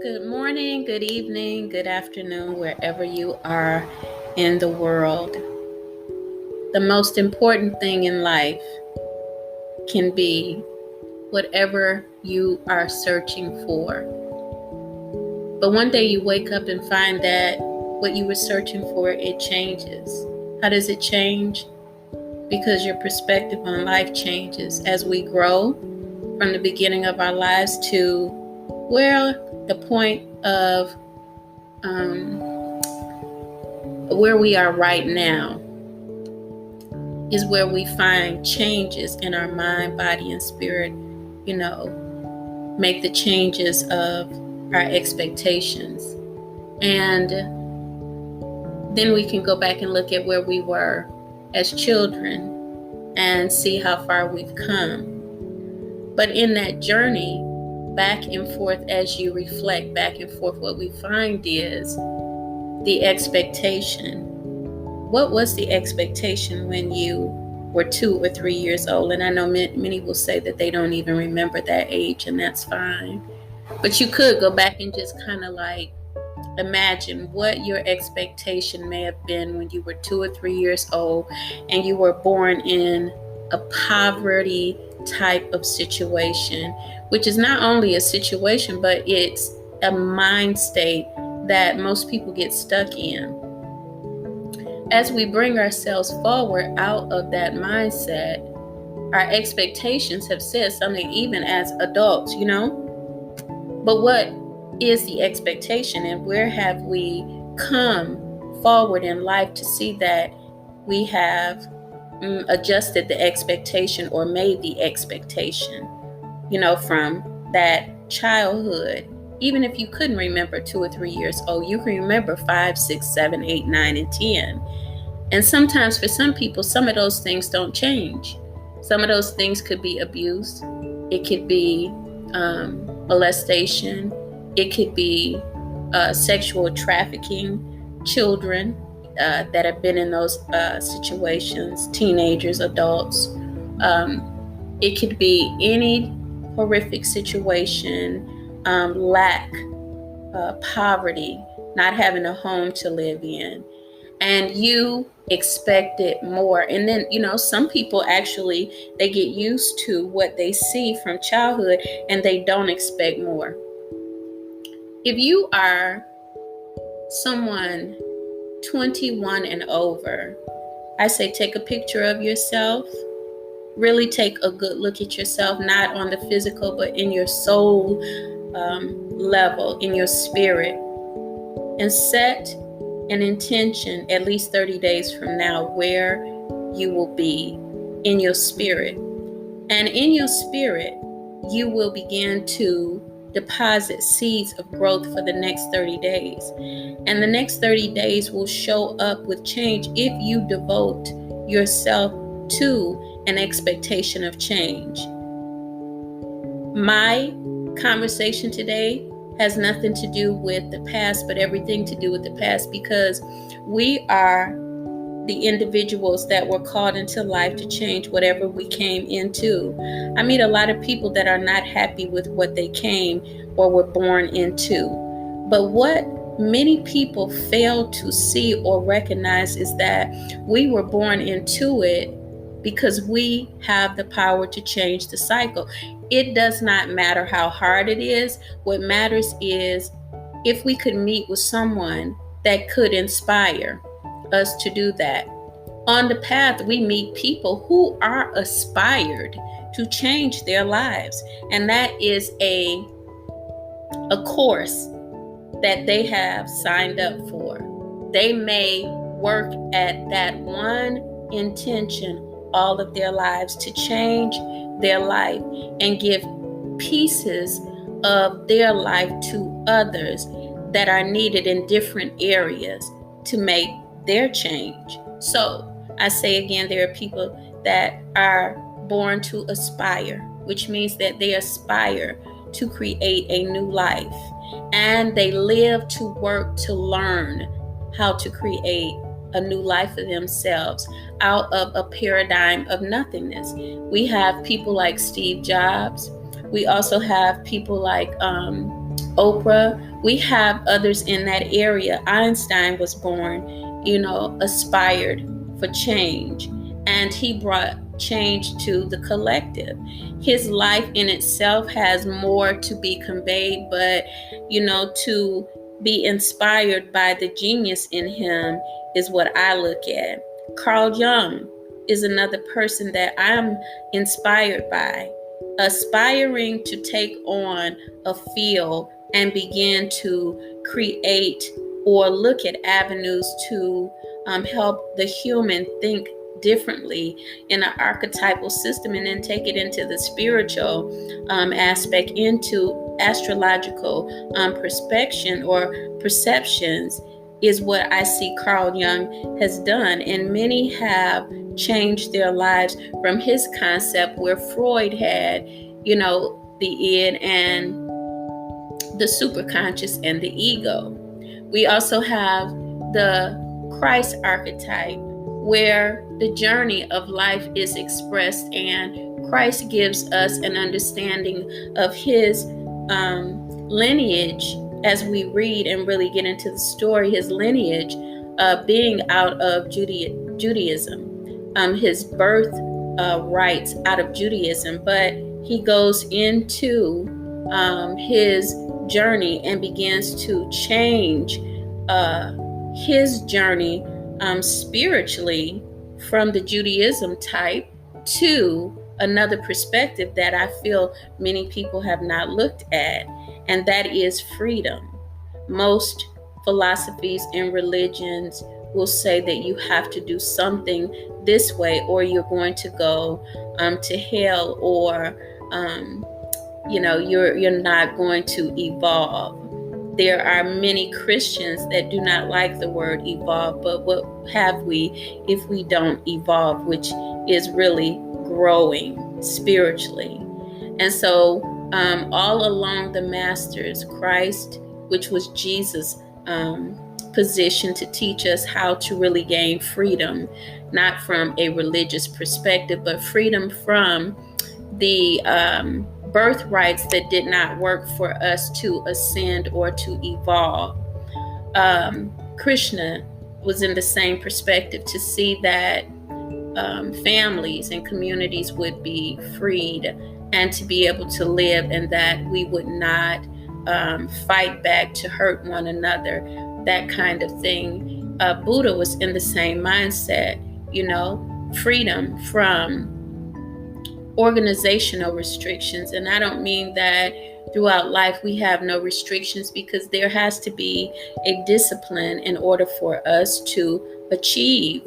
Good morning, good evening, good afternoon, wherever you are in the world. The most important thing in life can be whatever you are searching for. But one day you wake up and find that what you were searching for, it changes. How does it change? Because your perspective on life changes as we grow from the beginning of our lives to the point of where we are right now is where we find changes in our mind, body, and spirit, make the changes of our expectations. And then we can go back and look at where we were as children and see how far we've come. But in that journey, back and forth, as you reflect back and forth, what we find is the expectation. What was the expectation when you were 2 or 3 years old? And I know many will say that they don't even remember that age, and that's fine. But you could go back and just kind of like imagine what your expectation may have been when you were 2 or 3 years old and you were born in a poverty type of situation, which is not only a situation, but it's a mind state that most people get stuck in. As we bring ourselves forward out of that mindset, our expectations have said something even as adults, But what is the expectation, and where have we come forward in life to see that we have adjusted the expectation or made the expectation, from that childhood? Even if you couldn't remember 2 or 3 years old, you can remember 5, 6, 7, 8, 9, and 10. And sometimes for some people, some of those things don't change. Some of those things could be abuse. It could be molestation. It could be sexual trafficking, children that have been in those situations, teenagers, adults. It could be any horrific situation, lack, poverty, not having a home to live in. And you expected more. And then, some people actually, they get used to what they see from childhood and they don't expect more. If you are someone 21 and over, I say take a picture of yourself. Really take a good look at yourself, not on the physical, but in your soul level, in your spirit. And set an intention at least 30 days from now where you will be in your spirit. And in your spirit, you will begin to deposit seeds of growth for the next 30 days. And the next 30 days will show up with change if you devote yourself to an expectation of change. My conversation today has nothing to do with the past, but everything to do with the past, because we are the individuals that were called into life to change whatever we came into. I meet a lot of people that are not happy with what they came or were born into. But what many people fail to see or recognize is that we were born into it because we have the power to change the cycle. It does not matter how hard it is. What matters is if we could meet with someone that could inspire us to do that. On the path, we meet people who are aspired to change their lives. And that is a course that they have signed up for. They may work at that one intention all of their lives, to change their life and give pieces of their life to others that are needed in different areas to make their change. So I say again, there are people that are born to aspire, which means that they aspire to create a new life, and they live to work to learn how to create a new life for themselves out of a paradigm of nothingness. We have people like Steve Jobs. We also have people like Oprah We have others in that area. Einstein was born, aspired for change, and he brought change to the collective. His life in itself has more to be conveyed, but, to be inspired by the genius in him is what I look at. Carl Jung is another person that I'm inspired by, aspiring to take on a field and begin to create or look at avenues to help the human think differently in an archetypal system, and then take it into the spiritual aspect, into astrological perspection or perceptions, is what I see Carl Jung has done. And many have changed their lives from his concept, where Freud had, the id and the superconscious and the ego. We also have the Christ archetype, where the journey of life is expressed, and Christ gives us an understanding of his lineage as we read and really get into the story. His lineage being out of Judaism, his birth rights out of Judaism, but he goes into his journey and begins to change his journey spiritually from the Judaism type to another perspective that I feel many people have not looked at, and that is freedom. Most philosophies and religions will say that you have to do something this way or you're going to go to hell, or you're not going to evolve. There are many Christians that do not like the word evolve, but what have we if we don't evolve, which is really growing spiritually? And so all along the masters, Christ, which was Jesus' position to teach us how to really gain freedom, not from a religious perspective, but freedom from the birthrights that did not work for us to ascend or to evolve. Krishna was in the same perspective, to see that families and communities would be freed and to be able to live, and that we would not fight back to hurt one another, that kind of thing. Buddha was in the same mindset, freedom from organizational restrictions. And I don't mean that throughout life we have no restrictions, because there has to be a discipline in order for us to achieve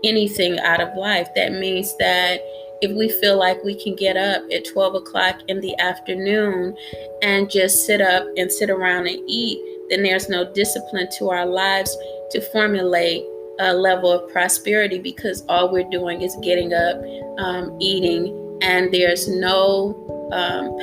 anything out of life. That means that if we feel like we can get up at 12 o'clock in the afternoon and just sit around and eat, then there's no discipline to our lives to formulate a level of prosperity, because all we're doing is getting up, eating, and there's no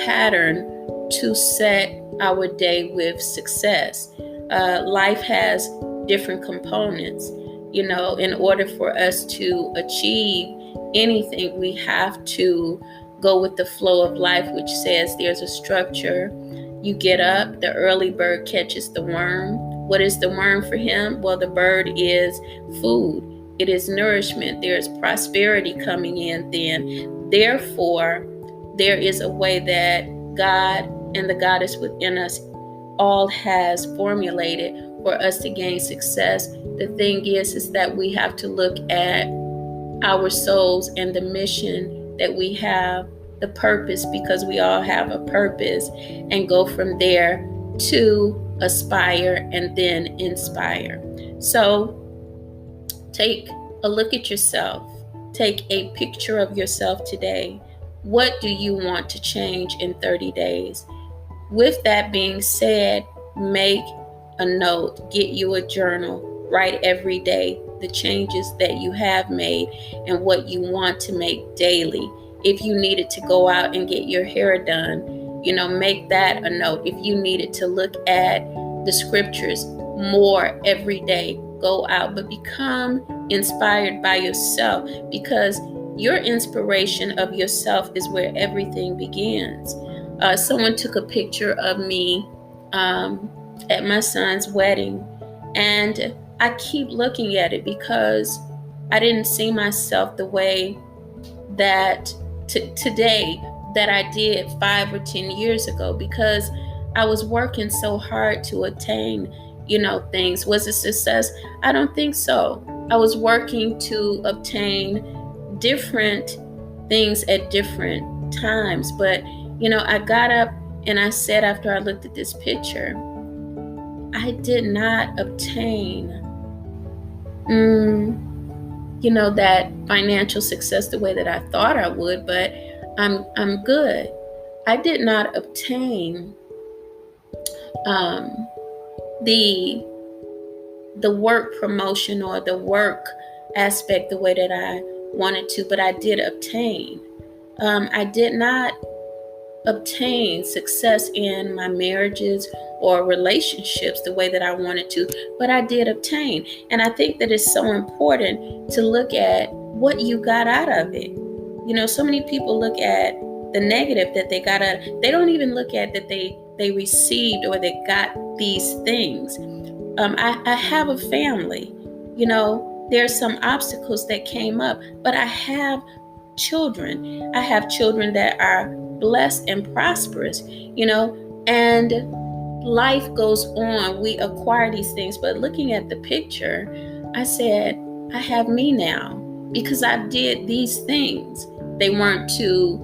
pattern to set our day with success. Life has different components. In order for us to achieve anything, we have to go with the flow of life, which says there's a structure. You get up, the early bird catches the worm. What is the worm for him? Well, the bird is food. It is nourishment. There's prosperity coming in then. Therefore, there is a way that God and the goddess within us all has formulated for us to gain success. The thing is that we have to look at our souls and the mission that we have, the purpose, because we all have a purpose, and go from there to aspire and then inspire. So take a look at yourself. Take a picture of yourself today. What do you want to change in 30 days? With that being said, make a note, get you a journal, write every day the changes that you have made and what you want to make daily. If you needed to go out and get your hair done, make that a note. If you needed to look at the scriptures more every day, go out, but become inspired by yourself, because your inspiration of yourself is where everything begins. Someone took a picture of me at my son's wedding. And I keep looking at it because I didn't see myself the way that today that I did 5 or 10 years ago, because I was working so hard to attain, things. Was it success? I don't think so. I was working to obtain different things at different times. But, I got up and I said, after I looked at this picture, I did not obtain, that financial success the way that I thought I would, but I'm good. I did not obtain the work promotion or the work aspect the way that I wanted to, but I did obtain. I did not obtain success in my marriages or relationships the way that I wanted to, but I did obtain. And I think that it's so important to look at what you got out of it. So many people look at the negative that they got out. They don't even look at that they received or they got these things. I have a family. There are some obstacles that came up, but I have children. I have children that are blessed and prosperous, and life goes on. We acquire these things, but looking at the picture, I said, I have me now because I did these things. They weren't to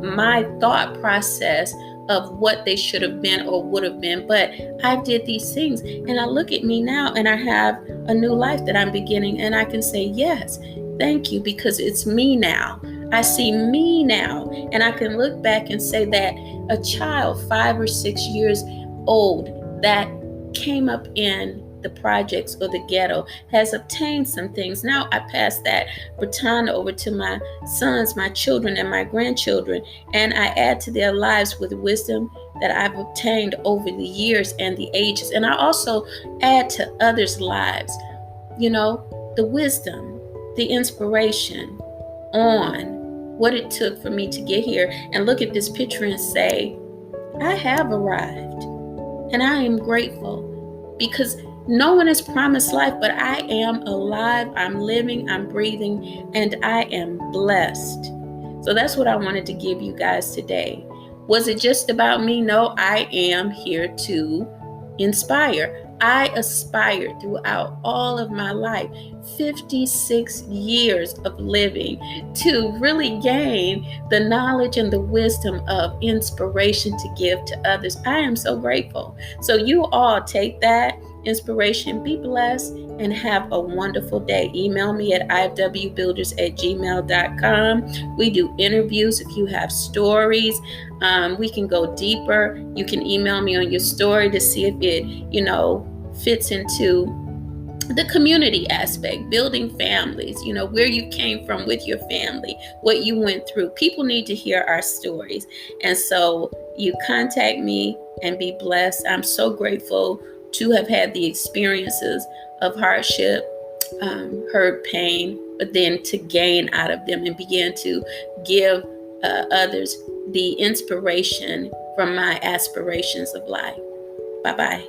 my thought process of what they should have been or would have been, but I did these things, and I look at me now and I have a new life that I'm beginning, and I can say, yes, thank you, because it's me now. I see me now, and I can look back and say that a child 5 or 6 years old that came up in the projects or the ghetto has obtained some things. Now I pass that baton over to my sons, my children, and my grandchildren, and I add to their lives with wisdom that I've obtained over the years and the ages. And I also add to others' lives, the wisdom, the inspiration on what it took for me to get here, and look at this picture and say, I have arrived, and I am grateful, because no one is promised life, but I am alive, I'm living, I'm breathing, and I am blessed. So that's what I wanted to give you guys today. Was it just about me? No, I am here to inspire. I aspired throughout all of my life, 56 years of living, to really gain the knowledge and the wisdom of inspiration to give to others. I am so grateful. So you all take that inspiration, be blessed, and have a wonderful day. Email me at ifwbuilders@gmail.com. We do interviews. If you have stories, we can go deeper. You can email me on your story to see if it, fits into the community aspect, building families, where you came from with your family, what you went through. People need to hear our stories. And so you contact me and be blessed. I'm so grateful to have had the experiences of hardship, hurt, pain, but then to gain out of them and begin to give others the inspiration from my aspirations of life. Bye-bye.